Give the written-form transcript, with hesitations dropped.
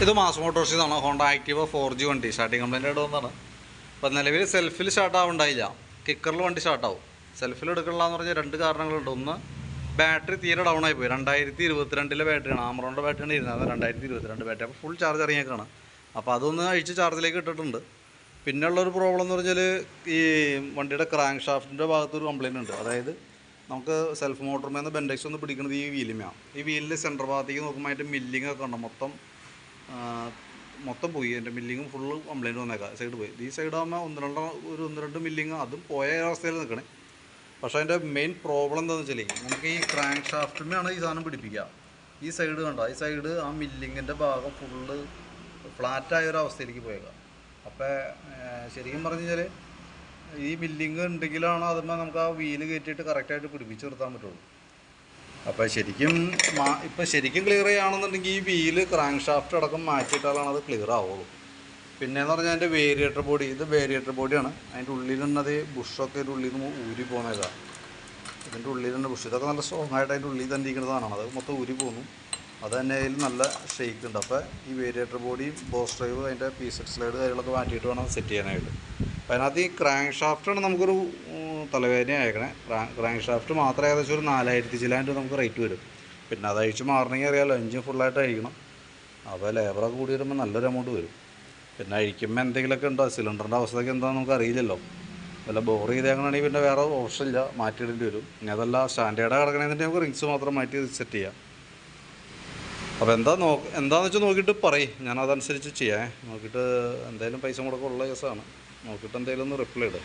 ഇത് മാസ് മോട്ടോഴ്സിൽ നിന്നാണ് Honda Activa 4G വണ്ടി സ്റ്റാർട്ടിങ് കംപ്ലൈൻ്റ് ആയിട്ട് വന്നതാണ്. അപ്പോൾ നിലവിൽ സെൽഫിൽ സ്റ്റാർട്ടാവുണ്ടായില്ല, കിക്കറിൽ വണ്ടി സ്റ്റാർട്ടാവും. സെൽഫിൽ എടുക്കണമെന്ന് പറഞ്ഞാൽ രണ്ട് കാരണങ്ങളുണ്ട്. ഒന്ന്, ബാറ്ററി തീരെ ഡൗൺ ആയിപ്പോയി. 2022 ബാറ്ററിയാണ്, ആമറോണിൻ്റെ ബാറ്ററിയാണ് ഇരുന്നത്. 2022 ബാറ്ററി, അപ്പോൾ ഫുൾ ചാർജ് ഇറങ്ങിയേക്കാണ്. അപ്പോൾ അതൊന്ന് അഴിച്ച് ചാർജിലേക്ക് ഇട്ടിട്ടുണ്ട്. പിന്നെയുള്ളൊരു പ്രോബ്ലം എന്ന് പറഞ്ഞാൽ ഈ വണ്ടിയുടെ ക്രാങ്ക് ഷാഫ്റ്റിൻ്റെ ഭാഗത്തൊരു കംപ്ലയിൻ്റ് ഉണ്ട്. അതായത് നമുക്ക് സെൽഫ് മോട്ടറിൽ നിന്ന് ബെൻഡെക്സ് ഒന്ന് പിടിക്കുന്നത് ഈ വീലിമാണ്. ഈ വീലിൽ സെൻറ്റർ ഭാഗത്തേക്ക് നോക്കുമ്പോൾ അതിൻ്റെ മില്ലിങ് ഒക്കെ ഉണ്ട്, മൊത്തം പോയി. എൻ്റെ മില്ലിങ്ങും ഫുള്ള് കംപ്ലയിൻറ്റ് വന്നേക്കാം. സൈഡ് പോയി. ഈ സൈഡാകുമ്പോൾ ഒന്ന് രണ്ട് മില്ലിങ് അതും പോയ അവസ്ഥയിൽ നിൽക്കണേ. പക്ഷേ അതിൻ്റെ മെയിൻ പ്രോബ്ലം എന്താണെന്ന് വെച്ചാൽ നമുക്ക് ഈ ക്രാങ്ക് ഷാഫ്റ്റിനാണ് ഈ സാധനം പിടിപ്പിക്കുക. ഈ സൈഡ് കണ്ടോ, ഈ സൈഡ് ആ മില്ലിങ്ങിൻ്റെ ഭാഗം ഫുള്ള് ഫ്ലാറ്റായ ഒരു അവസ്ഥയിലേക്ക് പോയേക്കാം. അപ്പോൾ ശരിക്കും പറഞ്ഞു കഴിഞ്ഞാൽ ഈ മില്ലിങ് ഉണ്ടെങ്കിലാണ് അതുമ്പോൾ നമുക്ക് ആ വീല് കയറ്റിയിട്ട് കറക്റ്റായിട്ട് പിടിപ്പിച്ച് നിർത്താൻ പറ്റുള്ളൂ. അപ്പോൾ ശരിക്കും ക്ലിയർ ചെയ്യുകയാണെന്നുണ്ടെങ്കിൽ ഈ വീല് ക്രാങ്ക് ഷാഫ്റ്റ് അടക്കം മാറ്റിയിട്ടാലാണ് അത് ക്ലിയർ ആവുള്ളൂ. പിന്നെയെന്ന് പറഞ്ഞാൽ അതിൻ്റെ വേരിയേറ്റർ ബോഡി, ഇത് വേരിയേറ്റർ ബോഡിയാണ്. അതിൻ്റെ ഉള്ളിലുള്ളത് ബുഷൊക്കെ ഇതിൻ്റെ ഉള്ളിൽ നിന്ന് ഊരി പോകുന്നതാണ്. ഇതിൻ്റെ ഉള്ളിലുണ്ട് ബുഷ്, ഇതൊക്കെ നല്ല സ്ട്രോങ് ആയിട്ട് അതിൻ്റെ ഉള്ളിൽ തന്നെ ഇരിക്കുന്ന സാധനമാണ്. അത് മൊത്തം ഊരി പോകുന്നു. അത് തന്നെ അതിൽ നല്ല ഷെയ്ക്ക് ഉണ്ട്. അപ്പോൾ ഈ വേരിയേറ്റർ ബോഡി, ബോസ് ഡ്രൈവ്, അതിൻ്റെ പീസെറ്റ് സ്ലൈഡ് കാര്യങ്ങളൊക്കെ മാറ്റിയിട്ട് വേണം സെറ്റ് ചെയ്യാനായിട്ട്. അപ്പോൾ അതിനകത്ത് ഈ ക്രാങ്ക് ഷാഫ്റ്റാണ് നമുക്കൊരു തലവേദന അയക്കണേ. ക്രാങ്ക് ഷാഫ്റ്റ് മാത്രം ഏകദേശം ഒരു 4000 ചില്ലാണ്ട് നമുക്ക് റേറ്റ് വരും. പിന്നെ അത് അഴിച്ച് മാറണമെങ്കിൽ അറിയാമല്ലോ, എഞ്ചിൻ ഫുള്ളായിട്ട് അഴിക്കണം. അപ്പോൾ ലേബറൊക്കെ കൂടി വരുമ്പോൾ നല്ലൊരു എമൗണ്ട് വരും. പിന്നെ അഴിക്കുമ്പോൾ എന്തെങ്കിലുമൊക്കെ ഉണ്ടോ, സിലിണ്ടറിൻ്റെ അവസ്ഥയൊക്കെ എന്താണെന്ന് നമുക്ക് അറിയില്ലല്ലോ. വല്ല ബോർ ചെയ്തേക്കണമെങ്കിൽ പിന്നെ വേറെ ഓപ്ഷൻ ഇല്ല, മാറ്റിയിടേണ്ടി വരും. ഇനി അതല്ല സ്റ്റാൻഡേർഡ് കിടക്കണമെന്നുണ്ടെങ്കിൽ നമുക്ക് റിങ്സ് മാത്രം മാറ്റി സെറ്റ് ചെയ്യാം. അപ്പോൾ എന്താണെന്ന് വെച്ചാൽ നോക്കിയിട്ട് പറയും, ഞാൻ അതനുസരിച്ച് ചെയ്യാം. നോക്കിയിട്ട് എന്തായാലും പൈസ മുടക്കമുള്ള കേസാണ്. നോക്കിയിട്ട് എന്തായാലും ഒന്ന് റിപ്ലൈ ഇടും.